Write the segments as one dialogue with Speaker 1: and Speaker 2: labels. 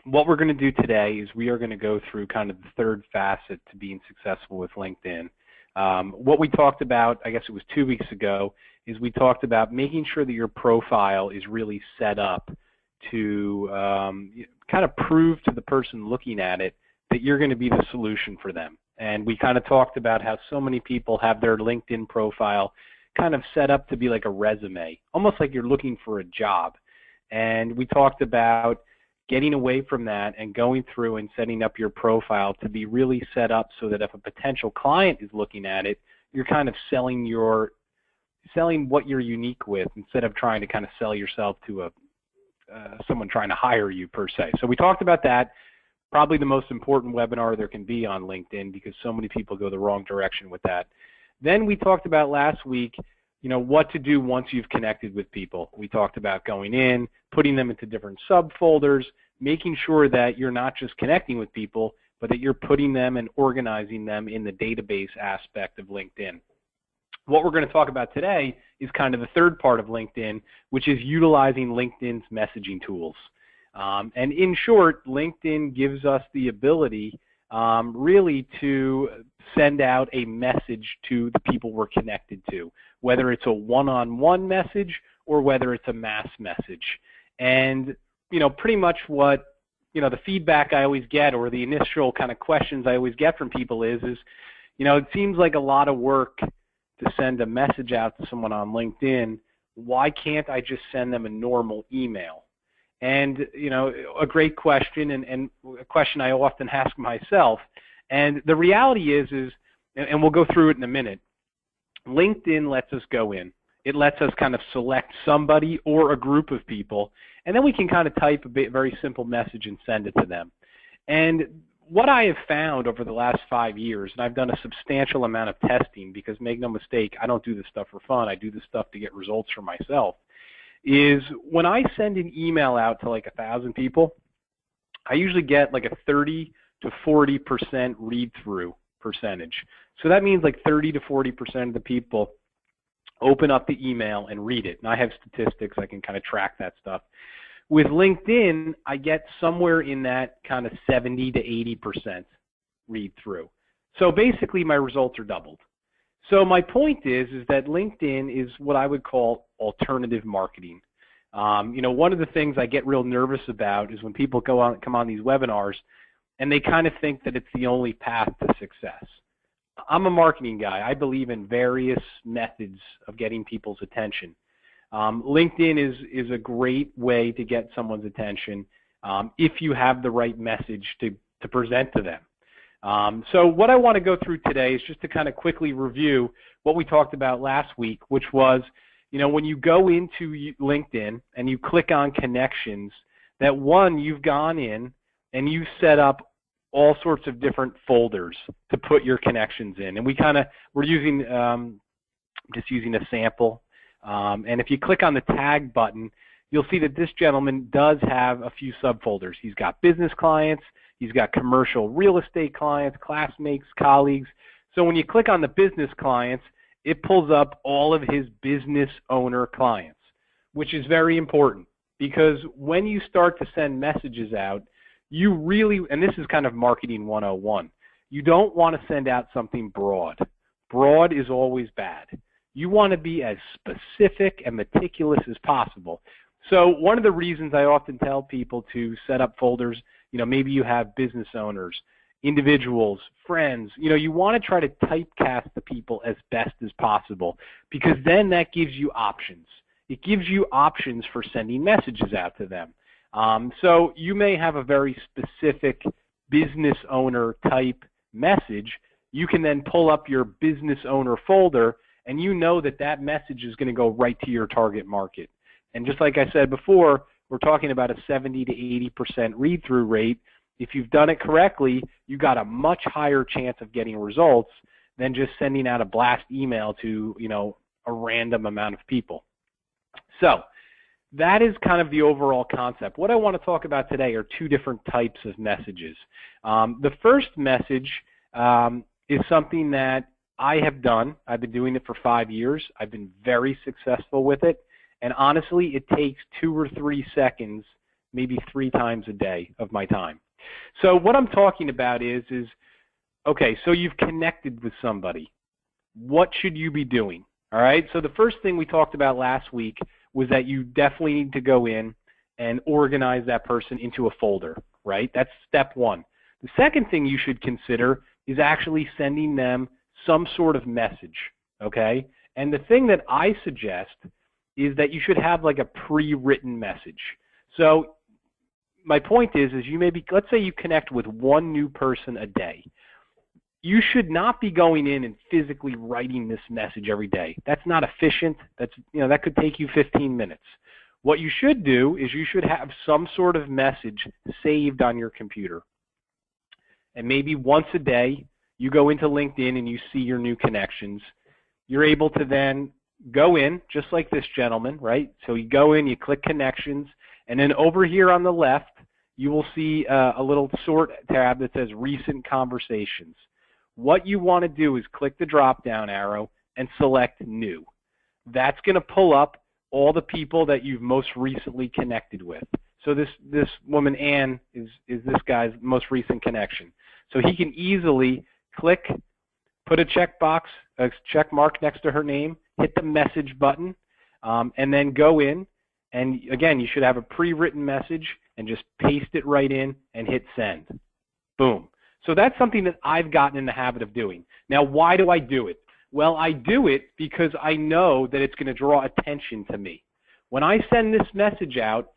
Speaker 1: what we're going to do today is we are going to go through kind of the third facet to being successful with LinkedIn. What we talked about, I guess it was 2 weeks ago, is we talked about making sure that your profile is really set up to kind of prove to the person looking at it that you're going to be the solution for them. And we kind of talked about how so many people have their LinkedIn profile kind of set up to be like a resume, almost like you're looking for a job. And we talked about getting away from that and going through and setting up your profile to be really set up so that if a potential client is looking at it, you're kind of selling what you're unique with instead of trying to kind of sell yourself to someone trying to hire you per se. So we talked about that, probably the most important webinar there can be on LinkedIn because so many people go the wrong direction with that. Then we talked about last week, what to do once you've connected with people. We talked about going in, putting them into different subfolders, making sure that you're not just connecting with people, but that you're putting them and organizing them in the database aspect of LinkedIn. What we're going to talk about today is kind of the third part of LinkedIn, which is utilizing LinkedIn's messaging tools. And in short, LinkedIn gives us the ability really to send out a message to the people we're connected to, whether it's a one-on-one message or whether it's a mass message. And, pretty much what, the feedback I always get or the initial kind of questions I always get from people is, it seems like a lot of work to send a message out to someone on LinkedIn. Why can't I just send them a normal email? And, a great question and a question I often ask myself. And the reality is, and we'll go through it in a minute, LinkedIn lets us go in. It lets us kind of select somebody or a group of people, and then we can kind of type a very simple message and send it to them. And what I have found over the last 5 years, and I've done a substantial amount of testing because make no mistake, I don't do this stuff for fun. I do this stuff to get results for myself, is when I send an email out to like 1,000 people, I usually get like a 30 to 40% read-through percentage. So that means like 30 to 40% of the people open up the email and read it. And I have statistics, I can kind of track that stuff. With LinkedIn, I get somewhere in that kind of 70 to 80% read-through. So basically my results are doubled. So my point is that LinkedIn is what I would call alternative marketing. One of the things I get real nervous about is when people come on these webinars and they kind of think that it's the only path to success. I'm a marketing guy. I believe in various methods of getting people's attention. LinkedIn is a great way to get someone's attention if you have the right message to present to them. So what I want to go through today is just to kind of quickly review what we talked about last week, which was, when you go into LinkedIn and you click on connections, that one, you've gone in and you've set up all sorts of different folders to put your connections in. And we're using, just using a sample. And if you click on the tag button, you'll see that this gentleman does have a few subfolders. He's got business clients, he's got commercial real estate clients, classmates, colleagues. So when you click on the business clients, it pulls up all of his business owner clients, which is very important because when you start to send messages out, you really, and this is kind of marketing 101, you don't want to send out something broad. Broad is always bad. You want to be as specific and meticulous as possible. So one of the reasons I often tell people to set up folders, maybe you have business owners, individuals, friends, you want to try to typecast the people as best as possible because then that gives you options. It gives you options for sending messages out to them. So you may have a very specific business owner type message. You can then pull up your business owner folder and that message is going to go right to your target market. And just like I said before, we're talking about a 70 to 80% read-through rate. If you've done it correctly, you got a much higher chance of getting results than just sending out a blast email to, a random amount of people. So that is kind of the overall concept. What I want to talk about today are two different types of messages. The first message is something that I have done. I've been doing it for 5 years. I've been very successful with it. And honestly, it takes 2 or 3 seconds, maybe 3 times a day of my time. So what I'm talking about is okay, so you've connected with somebody. What should you be doing? All right, so the first thing we talked about last week was that you definitely need to go in and organize that person into a folder, right? That's step one. The second thing you should consider is actually sending them some sort of message, okay? And the thing that I suggest is that you should have like a pre-written message. So my point is you maybe, let's say you connect with 1 new person a day. You should not be going in and physically writing this message every day. That's not efficient. That could take you 15 minutes. What you should do is you should have some sort of message saved on your computer. And maybe once a day, you go into LinkedIn and you see your new connections. You're able to then go in, just like this gentleman, right? So you go in, you click connections, and then over here on the left, you will see a little sort tab that says recent conversations. What you want to do is click the drop-down arrow and select new. That's going to pull up all the people that you've most recently connected with. So this woman, Ann, is this guy's most recent connection. So he can easily click, put a check mark next to her name, hit the message button, and then go in. And again, you should have a pre-written message and just paste it right in and hit send. Boom. So that's something that I've gotten in the habit of doing. Now, why do I do it? Well, I do it because I know that it's going to draw attention to me. When I send this message out,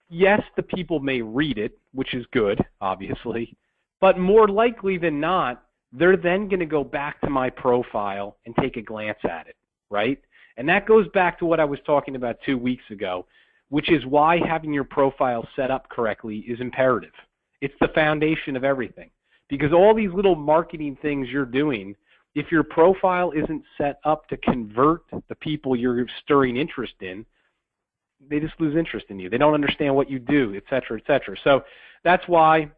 Speaker 1: yes, the people may read it, which is good, obviously, but more likely than not, they're then going to go back to my profile and take a glance at it, right? And that goes back to what I was talking about 2 weeks ago, which is why having your profile set up correctly is imperative. It's the foundation of everything. Because all these little marketing things you're doing, if your profile isn't set up to convert the people you're stirring interest in, they just lose interest in you. They don't understand what you do, et cetera, et cetera. So that's why,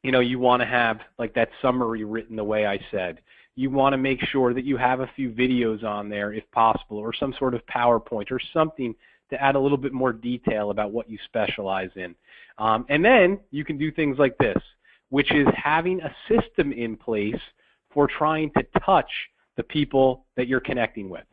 Speaker 1: you want to have like that summary written the way I said. You want to make sure that you have a few videos on there if possible, or some sort of PowerPoint or something to add a little bit more detail about what you specialize in. And then you can do things like this, which is having a system in place for trying to touch the people that you're connecting with.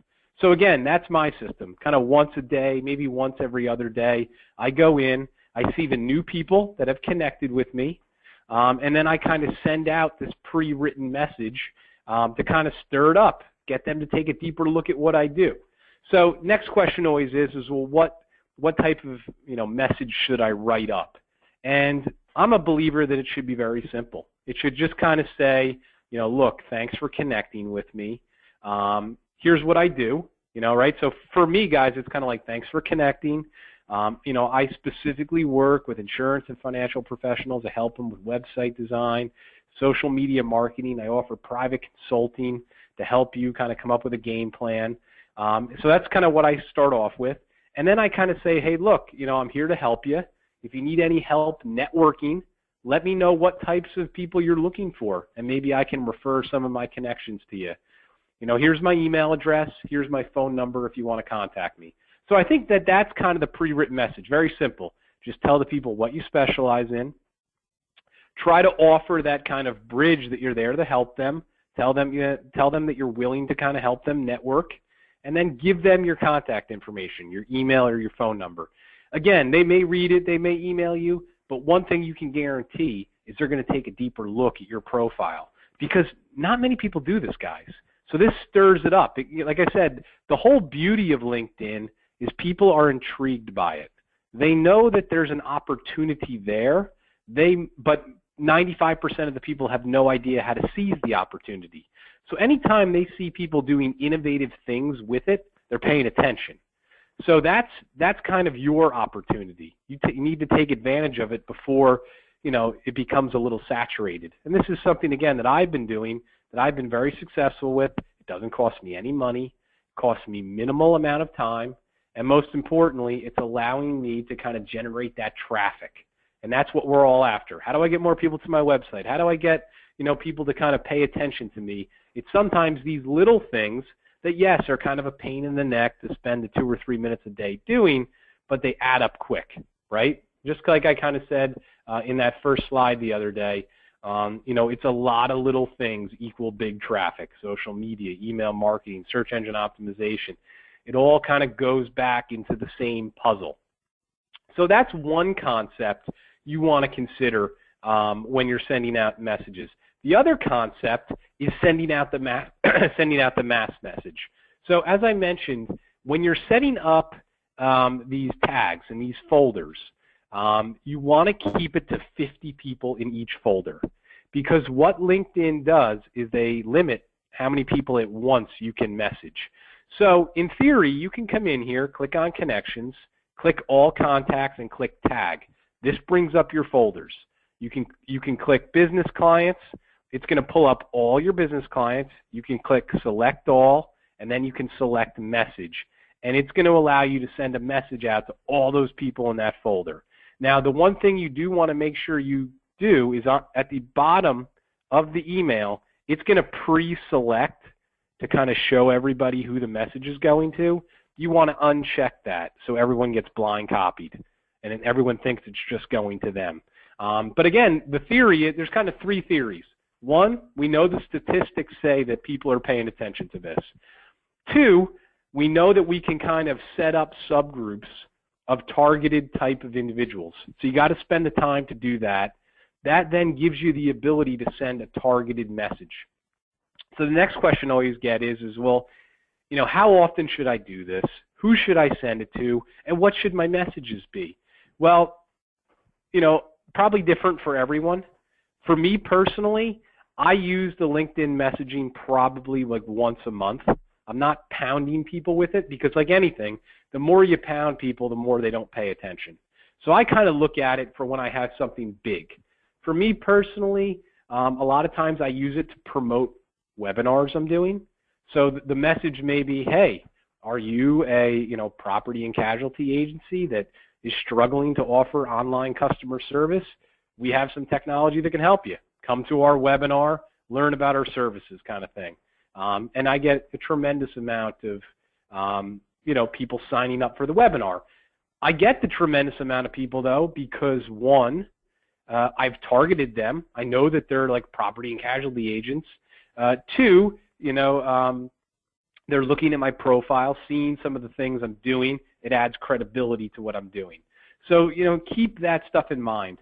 Speaker 1: So again, that's my system. Kind of once a day, maybe once every other day, I go in, I see the new people that have connected with me, and then I kind of send out this pre-written message to kind of stir it up, get them to take a deeper look at what I do. So next question always is well, what type of message should I write up? And I'm a believer that it should be very simple. It should just kind of say, look, thanks for connecting with me. Here's what I do, right? So for me, guys, it's kind of like, thanks for connecting. I specifically work with insurance and financial professionals to help them with website design, social media marketing. I offer private consulting to help you kind of come up with a game plan. So that's kind of what I start off with. And then I kind of say, hey, look, I'm here to help you. If you need any help networking, let me know what types of people you're looking for, and maybe I can refer some of my connections to you. Here's my email address. Here's my phone number if you want to contact me. So I think that that's kind of the pre-written message. Very simple. Just tell the people what you specialize in. Try to offer that kind of bridge that you're there to help them. Tell them that you're willing to kind of help them network, and then give them your contact information, your email or your phone number. Again, they may read it, they may email you, but one thing you can guarantee is they're going to take a deeper look at your profile, because not many people do this, guys. So this stirs it up. Like I said, the whole beauty of LinkedIn is people are intrigued by it. They know that there's an opportunity there, but 95% of the people have no idea how to seize the opportunity. So anytime they see people doing innovative things with it, they're paying attention. So that's kind of your opportunity. You need to take advantage of it before it becomes a little saturated. And this is something, again, that I've been doing, that I've been very successful with. It doesn't cost me any money. It costs me minimal amount of time. And most importantly, it's allowing me to kind of generate that traffic. And that's what we're all after. How do I get more people to my website? How do I get people to kind of pay attention to me? It's sometimes these little things that, yes, are kind of a pain in the neck to spend the 2 or 3 minutes a day doing, but they add up quick, right? Just like I kind of said in that first slide the other day, it's a lot of little things equal big traffic: social media, email marketing, search engine optimization. It all kind of goes back into the same puzzle. So that's one concept you want to consider when you're sending out messages. The other concept is sending out the mass message. So as I mentioned, when you're setting up these tags and these folders, you want to keep it to 50 people in each folder, because what LinkedIn does is they limit how many people at once you can message. So in theory, you can come in here, click on Connections, click All Contacts, and click Tag. This brings up your folders. You can click Business Clients. It's going to pull up all your business clients. You can click Select All, and then you can select Message. And it's going to allow you to send a message out to all those people in that folder. Now, the one thing you do want to make sure you do is at the bottom of the email, it's going to pre-select to kind of show everybody who the message is going to. You want to uncheck that so everyone gets blind copied and then everyone thinks it's just going to them. But again, the theory, there's kind of three theories. One, we know the statistics say that people are paying attention to this. Two, we know that we can kind of set up subgroups of targeted type of individuals. So you got to spend the time to do that. That then gives you the ability to send a targeted message. So the next question I always get is well, how often should I do this? Who should I send it to? And what should my messages be? Well, probably different for everyone. For me personally, I use the LinkedIn messaging probably like once a month. I'm not pounding people with it, because like anything, the more you pound people, the more they don't pay attention. So I kind of look at it for when I have something big. For me personally, a lot of times I use it to promote webinars I'm doing. So the message may be, hey, are you a property and casualty agency that is struggling to offer online customer service? We have some technology that can help you. Come to our webinar, learn about our services, kind of thing. And I get a tremendous amount of people signing up for the webinar. I get the tremendous amount of people, though, because one, I've targeted them. I know that they're like property and casualty agents. Two, they're looking at my profile, seeing some of the things I'm doing. It adds credibility to what I'm doing. So, keep that stuff in mind.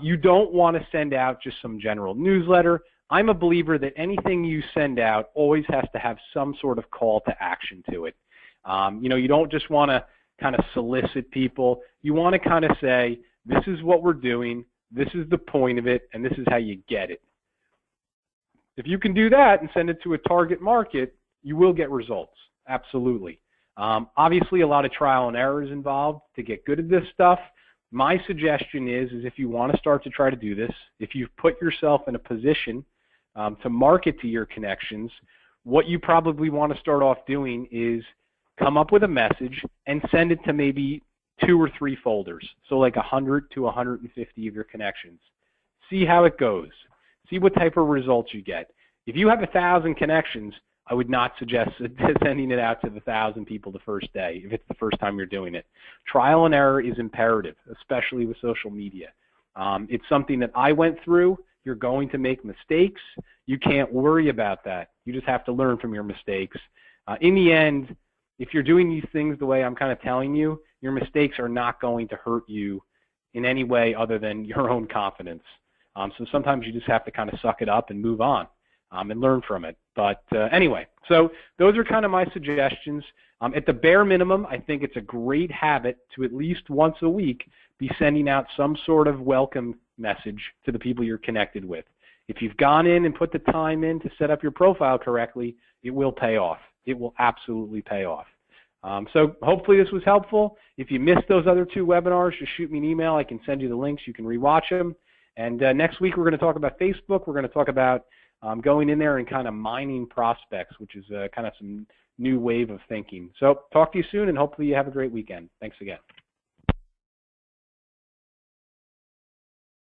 Speaker 1: You don't want to send out just some general newsletter. I'm a believer that anything you send out always has to have some sort of call to action to it. You don't just want to kind of solicit people. You want to kind of say, this is what we're doing, this is the point of it, and this is how you get it. If you can do that and send it to a target market, you will get results, absolutely. Obviously, a lot of trial and error is involved to get good at this stuff. My suggestion is if you want to start to try to do this, if you've put yourself in a position to market to your connections, what you probably want to start off doing is come up with a message and send it to maybe 2 or 3 folders, so like 100 to 150 of your connections. See how it goes. See what type of results you get. If you have 1,000 connections, I would not suggest sending it out to the 1,000 people the first day if it's the first time you're doing it. Trial and error is imperative, especially with social media. It's something that I went through. You're going to make mistakes. You can't worry about that. You just have to learn from your mistakes. In the end, if you're doing these things the way I'm kind of telling you, your mistakes are not going to hurt you in any way other than your own confidence. So sometimes you just have to kind of suck it up and move on and learn from it. But anyway, so those are kind of my suggestions. At the bare minimum, I think it's a great habit to at least once a week be sending out some sort of welcome message to the people you're connected with. If you've gone in and put the time in to set up your profile correctly, it will pay off. It will absolutely pay off. So hopefully this was helpful. If you missed those other 2 webinars, just shoot me an email. I can send you the links. You can rewatch them. And next week we're going to talk about Facebook. We're going to talk about going in there and kind of mining prospects, which is kind of some new wave of thinking. So talk to you soon, and hopefully you have a great weekend. Thanks again.